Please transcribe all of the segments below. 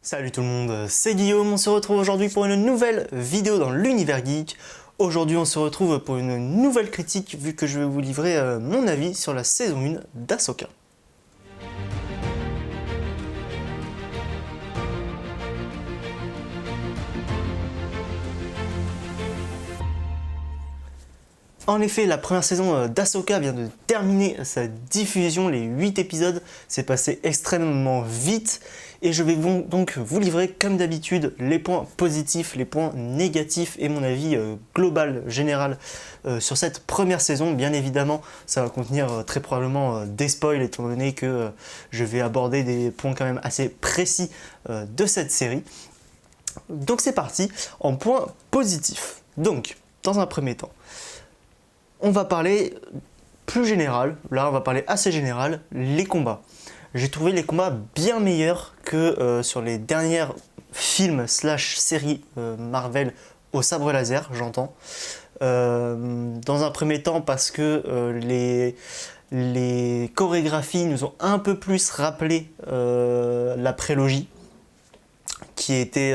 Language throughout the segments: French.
Salut tout le monde, c'est Guillaume, on se retrouve aujourd'hui pour une nouvelle vidéo dans l'univers geek. Aujourd'hui on se retrouve pour une nouvelle critique vu que je vais vous livrer mon avis sur la saison 1 d'Ahsoka. En effet, la première saison d'Ahsoka vient de terminer sa diffusion, les 8 épisodes, c'est passé extrêmement vite et je vais donc vous livrer comme d'habitude les points positifs, les points négatifs et mon avis global, général sur cette première saison. Bien évidemment, ça va contenir très probablement des spoils étant donné que je vais aborder des points quand même assez précis de cette série. Donc c'est parti, en points positifs. Donc, dans un premier temps, on va parler plus général, là on va parler assez général, les combats. J'ai trouvé les combats bien meilleurs que sur les derniers films / séries Marvel au sabre laser, j'entends. Dans un premier temps parce que les chorégraphies nous ont un peu plus rappelé la prélogie, qui était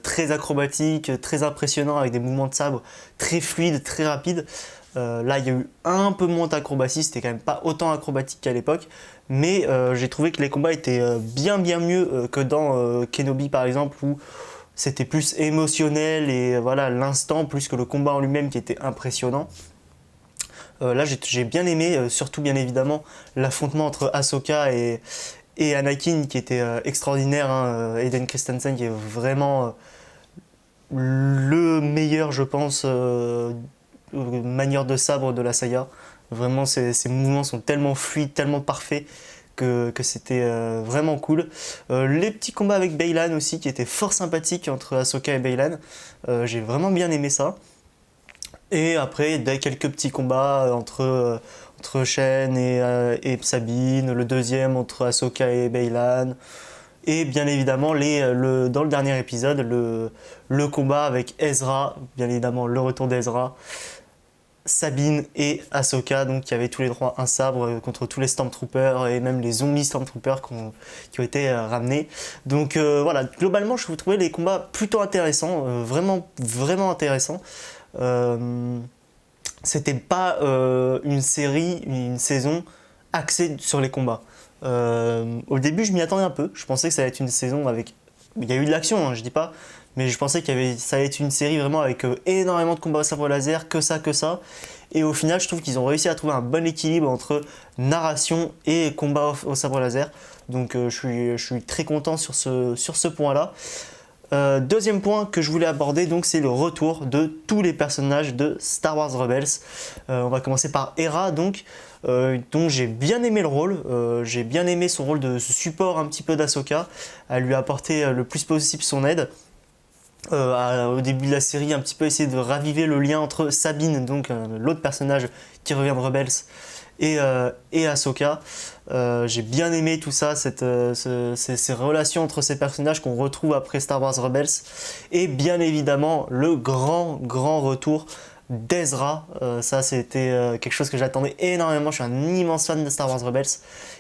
très acrobatique, très impressionnant avec des mouvements de sabre très fluides, très rapides. Là, il y a eu un peu moins d'acrobatie, c'était quand même pas autant acrobatique qu'à l'époque, mais j'ai trouvé que les combats étaient bien mieux que dans Kenobi par exemple, où c'était plus émotionnel et voilà l'instant plus que le combat en lui-même qui était impressionnant. Là, j'ai bien aimé, surtout bien évidemment, l'affrontement entre Ahsoka et Anakin qui était extraordinaire, hein. Hayden Christensen qui est vraiment le meilleur, je pense, manière de sabre de la saga. Vraiment, ces mouvements sont tellement fluides, tellement parfaits que c'était vraiment cool. Les petits combats avec Baylan aussi qui étaient fort sympathiques entre Ahsoka et Baylan. J'ai vraiment bien aimé ça. Et après, quelques petits combats entre Shen et Sabine, le deuxième entre Ahsoka et Baylan. Et bien évidemment, dans le dernier épisode, le combat avec Ezra, bien évidemment le retour d'Ezra, Sabine et Ahsoka, donc qui avaient tous les trois un sabre contre tous les Stormtroopers et même les zombies Stormtroopers qui ont été ramenés. Donc voilà, globalement, je trouvais les combats plutôt intéressants, vraiment intéressants. C'était pas une saison axée sur les combats. Au début, je m'y attendais un peu. Je pensais que ça allait être une saison avec. Il y a eu de l'action, hein, je dis pas, mais je pensais ça allait être une série vraiment avec énormément de combats au sabre laser, que ça. Et au final, je trouve qu'ils ont réussi à trouver un bon équilibre entre narration et combat au sabre laser. Donc je suis très content sur ce point-là. Deuxième point que je voulais aborder, donc, c'est le retour de tous les personnages de Star Wars Rebels. On va commencer par Hera, dont j'ai bien aimé le rôle. J'ai bien aimé son rôle de support un petit peu d'Ahsoka, à lui apporter le plus possible son aide. Au début de la série, un petit peu essayer de raviver le lien entre Sabine, donc l'autre personnage qui revient de Rebels, et Ahsoka. J'ai bien aimé tout ça, ces relations entre ces personnages qu'on retrouve après Star Wars Rebels. Et bien évidemment, le grand retour d'Ezra. Ça, c'était quelque chose que j'attendais énormément. Je suis un immense fan de Star Wars Rebels.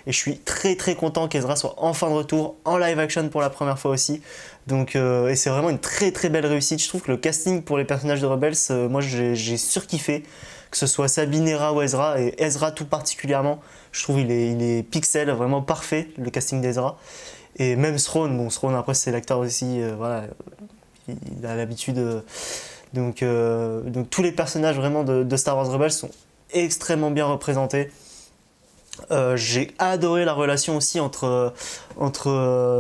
Et je suis très content qu'Ezra soit enfin de retour en live action pour la première fois aussi. Donc, et c'est vraiment une très belle réussite. Je trouve que le casting pour les personnages de Rebels, moi j'ai surkiffé. Que ce soit Sabine, Hera ou Ezra, et Ezra tout particulièrement, je trouve il est pixel, vraiment parfait, le casting d'Ezra. Et même Thrawn, Thrawn après c'est l'acteur aussi, voilà, il a l'habitude. Donc tous les personnages vraiment de Star Wars Rebels sont extrêmement bien représentés. J'ai adoré la relation aussi entre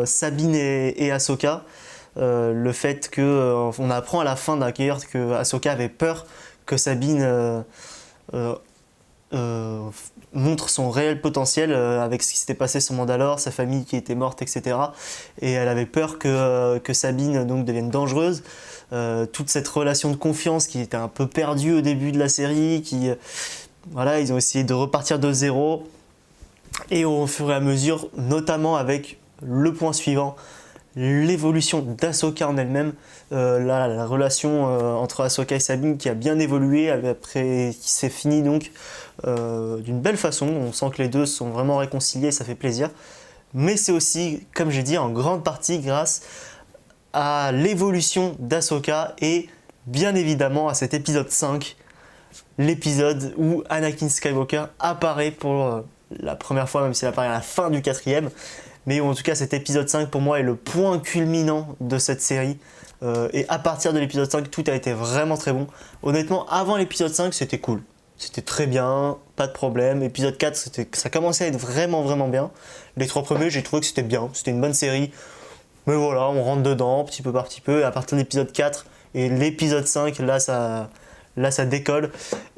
Sabine et Ahsoka. Le fait qu'on apprend à la fin d'ailleurs que Ahsoka avait peur que Sabine montre son réel potentiel avec ce qui s'était passé sur Mandalore, sa famille qui était morte, etc. Et elle avait peur que Sabine donc devienne dangereuse. Toute cette relation de confiance qui était un peu perdue au début de la série, voilà, ils ont essayé de repartir de zéro. Et au fur et à mesure, notamment avec le point suivant, l'évolution d'Ahsoka en elle-même, la relation entre Ahsoka et Sabine qui a bien évolué, après qui s'est finie donc d'une belle façon. On sent que les deux sont vraiment réconciliés, ça fait plaisir. mais c'est aussi, comme j'ai dit, en grande partie grâce à l'évolution d'Ahsoka et bien évidemment à cet épisode 5, l'épisode où Anakin Skywalker apparaît pour la première fois, même s'il apparaît à la fin du 4e. Mais en tout cas, cet épisode 5 pour moi est le point culminant de cette série. Et à partir de l'épisode 5, tout a été vraiment très bon. Honnêtement, avant l'épisode 5, c'était cool. C'était très bien, pas de problème. Épisode 4, ça commençait à être vraiment vraiment bien. Les 3 premiers, j'ai trouvé que c'était bien. C'était une bonne série. Mais voilà, on rentre dedans petit peu par petit peu. Et à partir de l'épisode 4 et l'épisode 5, là ça décolle.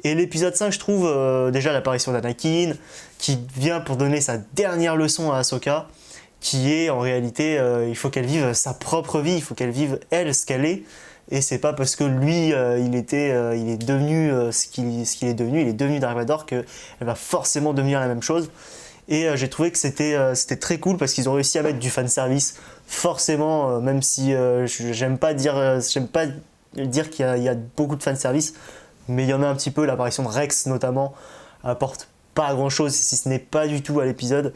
Et l'épisode 5, je trouve déjà l'apparition d'Anakin, qui vient pour donner sa dernière leçon à Ahsoka, qui est en réalité, il faut qu'elle vive sa propre vie, il faut qu'elle vive elle ce qu'elle est. Et c'est pas parce que lui, il est devenu ce qu'il est devenu, il est devenu Dark Vador, qu'elle va forcément devenir la même chose. Et j'ai trouvé que c'était très cool parce qu'ils ont réussi à mettre du fanservice, forcément, même si j'aime pas dire qu'il y a beaucoup de fanservice, mais il y en a un petit peu. L'apparition de Rex notamment apporte pas grand chose si ce n'est pas du tout à l'épisode.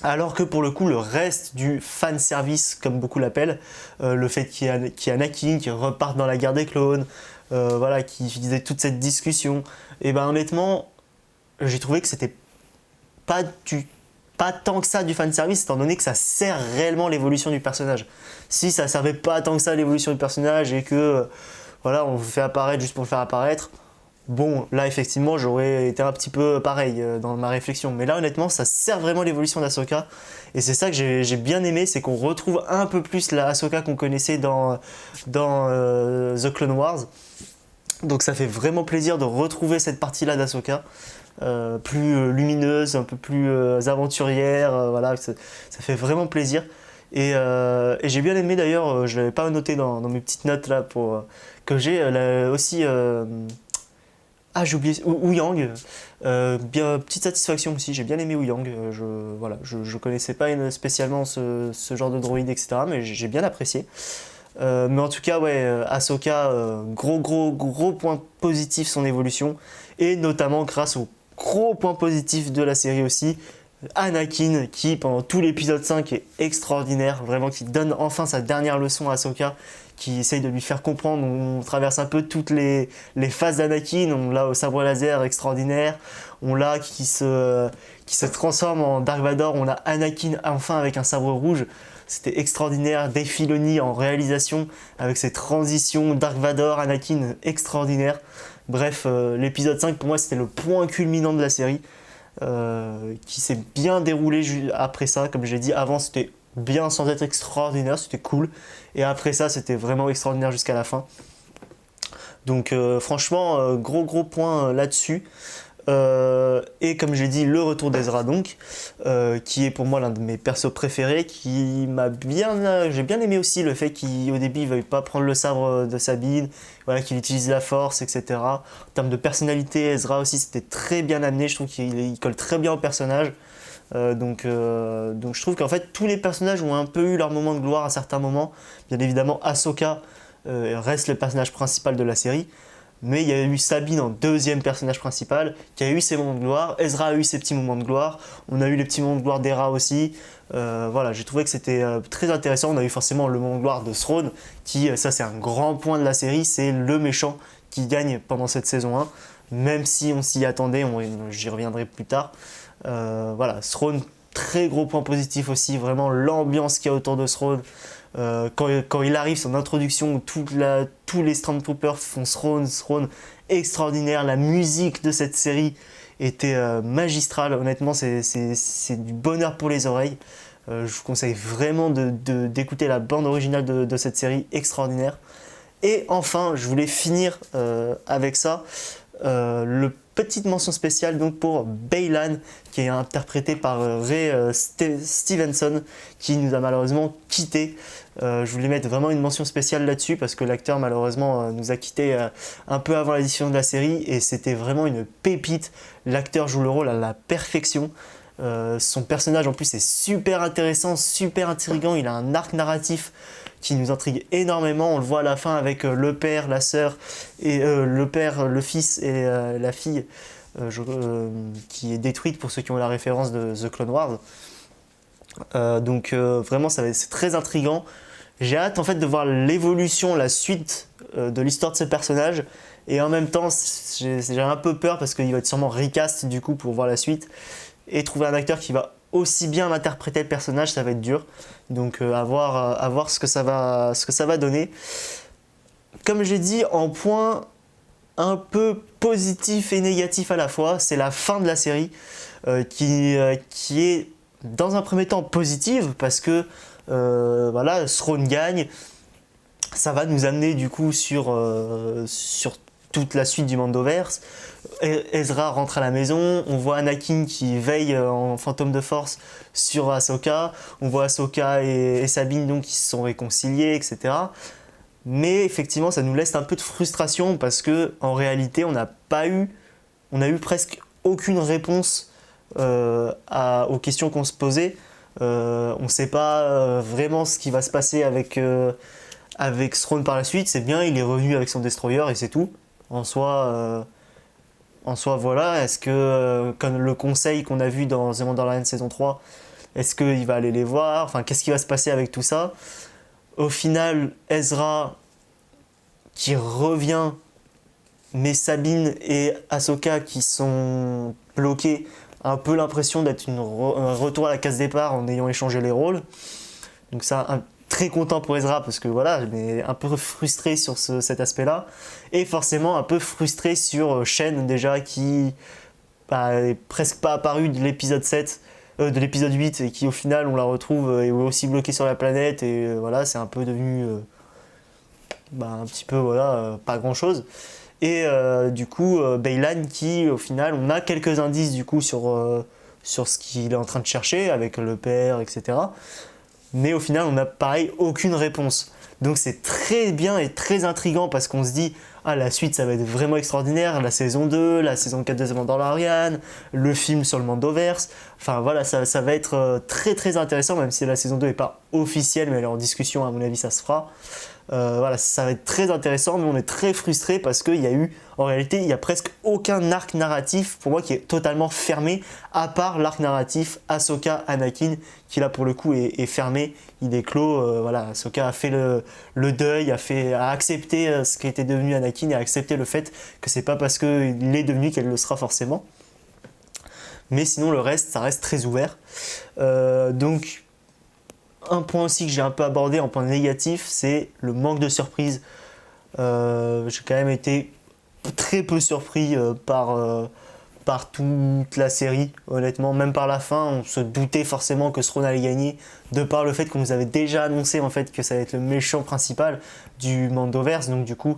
Alors que pour le coup, le reste du fanservice, comme beaucoup l'appellent, le fait qu'il y ait Anakin qui reparte dans la guerre des clones, voilà, qui faisait toute cette discussion, et ben honnêtement, j'ai trouvé que c'était pas tant que ça du fanservice, étant donné que ça sert réellement l'évolution du personnage. Si ça servait pas tant que ça l'évolution du personnage et que voilà, on le fait apparaître juste pour le faire apparaître, bon, là effectivement j'aurais été un petit peu pareil dans ma réflexion. Mais là honnêtement, ça sert vraiment l'évolution d'Ahsoka. Et c'est ça que j'ai bien aimé, c'est qu'on retrouve un peu plus la Ahsoka qu'on connaissait dans The Clone Wars. Donc ça fait vraiment plaisir de retrouver cette partie-là d'Ahsoka. Plus lumineuse, un peu plus aventurière, voilà, ça fait vraiment plaisir. Et j'ai bien aimé d'ailleurs, je l'avais pas noté dans mes petites notes là que j'ai aussi. J'ai oublié Ouyang. Bien petite satisfaction aussi, j'ai bien aimé Ouyang. Je connaissais pas spécialement ce genre de droïde, etc. Mais j'ai bien apprécié. Mais en tout cas, ouais, Ahsoka, gros point positif son évolution, et notamment grâce au gros point positif de la série aussi, Anakin qui pendant tout l'épisode 5 est extraordinaire, vraiment qui donne enfin sa dernière leçon à Ahsoka, qui essaye de lui faire comprendre. On traverse un peu toutes les phases d'Anakin. On l'a au sabre laser extraordinaire, on l'a qui se transforme en Dark Vador, on a Anakin enfin avec un sabre rouge. C'était extraordinaire. Dave Filoni en réalisation avec ses transitions Dark Vador, Anakin, extraordinaire. Bref, l'épisode 5 pour moi c'était le point culminant de la série, qui s'est bien déroulé après ça. Comme j'ai dit avant, c'était bien sans être extraordinaire, c'était cool. Et après ça, c'était vraiment extraordinaire jusqu'à la fin. Donc franchement, gros point là-dessus. Et comme j'ai dit, le retour d'Ezra donc, qui est pour moi l'un de mes persos préférés, j'ai bien aimé aussi le fait qu'au début il veuille pas prendre le sabre de Sabine, voilà, qu'il utilise la force, etc. En termes de personnalité, Ezra aussi c'était très bien amené, je trouve qu'il colle très bien au personnage. Donc je trouve qu'en fait tous les personnages ont un peu eu leur moment de gloire à certains moments. Bien évidemment Ahsoka reste le personnage principal de la série, mais il y a eu Sabine en deuxième personnage principal qui a eu ses moments de gloire, Ezra a eu ses petits moments de gloire, on a eu les petits moments de gloire d'Hera aussi. Voilà, j'ai trouvé que c'était très intéressant. On a eu forcément le moment de gloire de Thrawn, qui, ça c'est un grand point de la série, c'est le méchant qui gagne pendant cette saison 1, même si on s'y attendait, j'y reviendrai plus tard. Voilà, Thrawn, très gros point positif aussi, vraiment l'ambiance qu'il y a autour de Thrawn. Quand il arrive, son introduction où tous les Stormtroopers font Thrawn extraordinaire. La musique de cette série était magistrale, honnêtement c'est du bonheur pour les oreilles. Je vous conseille vraiment d'écouter la bande originale de cette série extraordinaire. Et enfin, je voulais finir avec ça, le petite mention spéciale donc pour Baylan, qui est interprété par Ray Stevenson, qui nous a malheureusement quitté. Je voulais mettre vraiment une mention spéciale là-dessus parce que l'acteur malheureusement nous a quitté un peu avant la diffusion de la série, et c'était vraiment une pépite. L'acteur joue le rôle à la perfection. Son personnage en plus est super intéressant, super intriguant, il a un arc narratif qui nous intrigue énormément. On le voit à la fin avec le père, la sœur, et le père, le fils et la fille qui est détruite pour ceux qui ont la référence de The Clone Wars. Donc vraiment c'est très intriguant. J'ai hâte en fait de voir l'évolution, la suite de l'histoire de ce personnage. Et en même temps, j'ai un peu peur parce qu'il va être sûrement recast du coup pour voir la suite. Et trouver un acteur qui va aussi bien interpréter le personnage, ça va être dur. Donc à voir ce que ça va donner. Comme j'ai dit, en point un peu positif et négatif à la fois, c'est la fin de la série qui est dans un premier temps positive parce que voilà, Thrawn gagne. Ça va nous amener du coup sur toute la suite du Mandoverse. Ezra rentre à la maison, on voit Anakin qui veille en fantôme de force sur Ahsoka, on voit Ahsoka et Sabine donc qui se sont réconciliés, etc. Mais effectivement, ça nous laisse un peu de frustration parce que en réalité, on a eu presque aucune réponse aux questions qu'on se posait. On ne sait pas vraiment ce qui va se passer avec Thrawn par la suite. C'est bien, il est revenu avec son destroyer et c'est tout. En soi, voilà, est-ce que, comme le conseil qu'on a vu dans The Mandalorian saison 3, est-ce qu'il va aller les voir? Enfin, qu'est-ce qui va se passer avec tout ça? Au final, Ezra qui revient, mais Sabine et Ahsoka qui sont bloqués, un peu l'impression d'être un retour à la case départ en ayant échangé les rôles. Donc ça, très content pour Ezra parce que voilà, mais un peu frustré sur cet aspect-là. Et forcément un peu frustré sur Shen déjà qui est presque pas apparu de l'épisode 7, de l'épisode 8 et qui au final on la retrouve est aussi bloquée sur la planète et voilà, c'est un peu devenu un petit peu voilà, pas grand-chose. Et du coup Baylan qui au final on a quelques indices du coup sur ce qu'il est en train de chercher avec le père, etc. Mais au final on n'a pareil aucune réponse. Donc c'est très bien et très intriguant parce qu'on se dit ah la suite ça va être vraiment extraordinaire, la saison 2, la saison 4 de The Mandalorian, le film sur le Mandoverse, enfin voilà ça va être très très intéressant même si la saison 2 n'est pas officielle mais elle est en discussion à mon avis ça se fera. Voilà, ça va être très intéressant, mais on est très frustré parce qu'il y a eu, en réalité, il n'y a presque aucun arc narratif pour moi qui est totalement fermé, à part l'arc narratif Ahsoka Anakin, qui là pour le coup est fermé, il est clos. Voilà, Ahsoka a fait le deuil, a accepté ce qui était devenu Anakin et a accepté le fait que c'est pas parce qu'il est devenu qu'elle le sera forcément. Mais sinon, le reste, ça reste très ouvert. Donc. Un point aussi que j'ai un peu abordé en point négatif, c'est le manque de surprise. J'ai quand même été très peu surpris par toute la série, honnêtement. Même par la fin, on se doutait forcément que Thrawn allait gagner, de par le fait qu'on nous avait déjà annoncé en fait que ça allait être le méchant principal du Mandoverse. Donc du coup,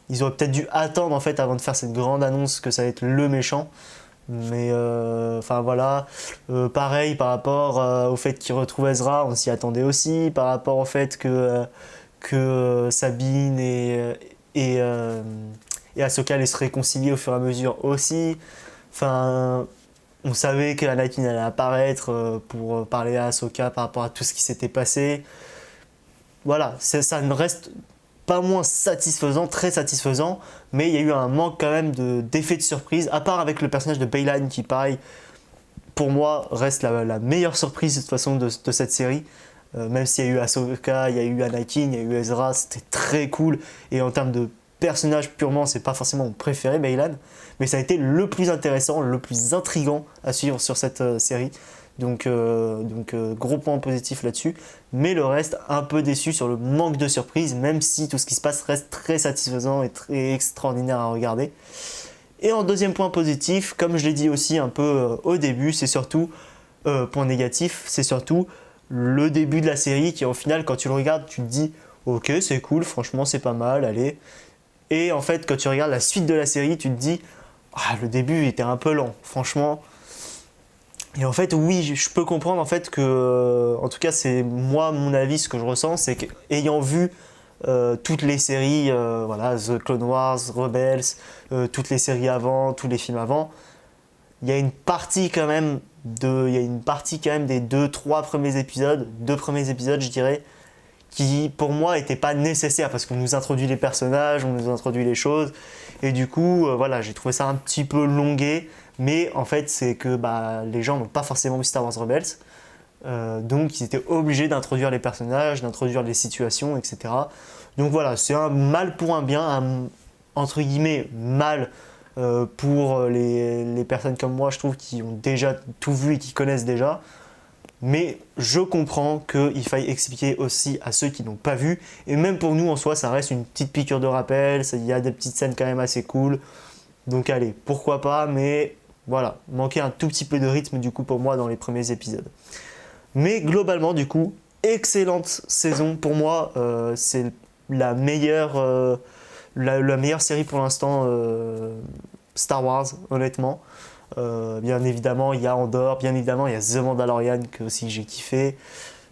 ils auraient peut-être dû attendre en fait avant de faire cette grande annonce que ça allait être le méchant. Mais enfin voilà, pareil par rapport au fait qu'il retrouve Ezra, on s'y attendait aussi, par rapport au fait que Sabine et Ahsoka allaient se réconcilier au fur et à mesure aussi. Enfin, on savait qu'Anakin allait apparaître pour parler à Ahsoka par rapport à tout ce qui s'était passé. Voilà, ça ne reste pas moins satisfaisant, très satisfaisant, mais il y a eu un manque quand même d'effet de surprise, à part avec le personnage de Baylan qui, pareil, pour moi, reste la meilleure surprise de toute façon de cette série. Même s'il y a eu Ahsoka, il y a eu Anakin, il y a eu Ezra, c'était très cool, et en termes de personnage purement, c'est pas forcément mon préféré, Baylan, mais ça a été le plus intéressant, le plus intriguant à suivre sur cette série. Donc gros point positif là-dessus, mais le reste un peu déçu sur le manque de surprise, même si tout ce qui se passe reste très satisfaisant et très extraordinaire à regarder. Et en deuxième point positif, comme je l'ai dit aussi un peu au début, c'est surtout, point négatif, c'est surtout le début de la série qui au final quand tu le regardes tu te dis ok c'est cool, franchement c'est pas mal, allez. Et en fait quand tu regardes la suite de la série tu te dis ah, le début était un peu lent, franchement. Et en fait, oui, je peux comprendre en fait que, en tout cas, c'est moi, mon avis, ce que je ressens, c'est qu'ayant vu toutes les séries, voilà, The Clone Wars, Rebels, toutes les séries avant, tous les films avant, il y a une partie quand même des deux premiers épisodes je dirais, qui pour moi n'était pas nécessaire parce qu'on nous introduit les personnages, on nous introduit les choses et du coup voilà, j'ai trouvé ça un petit peu longué, mais en fait c'est que les gens n'ont pas forcément vu Star Wars Rebels, donc ils étaient obligés d'introduire les personnages, d'introduire les situations, etc. Donc voilà, c'est un mal pour un bien, un entre guillemets mal pour les personnes comme moi, je trouve, qui ont déjà tout vu et qui connaissent déjà. Mais je comprends qu'il faille expliquer aussi à ceux qui n'ont pas vu. Et même pour nous, en soi, ça reste une petite piqûre de rappel. Il y a des petites scènes quand même assez cool. Donc allez, pourquoi pas. Mais voilà, manquait un tout petit peu de rythme du coup pour moi dans les premiers épisodes. Mais globalement, du coup, excellente saison. Pour moi, c'est la meilleure série pour l'instant Star Wars, honnêtement. Bien évidemment, il y a Andor, bien évidemment, il y a The Mandalorian que aussi j'ai kiffé.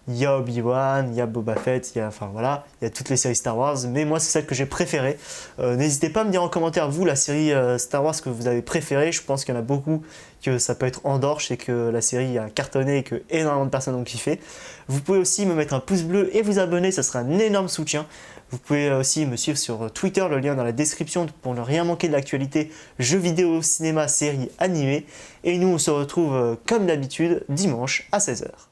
Il y a Obi-Wan, il y a Boba Fett, enfin voilà, il y a toutes les séries Star Wars, mais moi c'est celle que j'ai préférée. N'hésitez pas à me dire en commentaire, vous, la série Star Wars que vous avez préférée. Je pense qu'il y en a beaucoup que ça peut être Andor, je sais que la série a cartonné et que énormément de personnes ont kiffé. Vous pouvez aussi me mettre un pouce bleu et vous abonner, ça sera un énorme soutien. Vous pouvez aussi me suivre sur Twitter, le lien dans la description pour ne rien manquer de l'actualité jeux vidéo, cinéma, séries, animés. Et nous on se retrouve comme d'habitude dimanche à 16 h.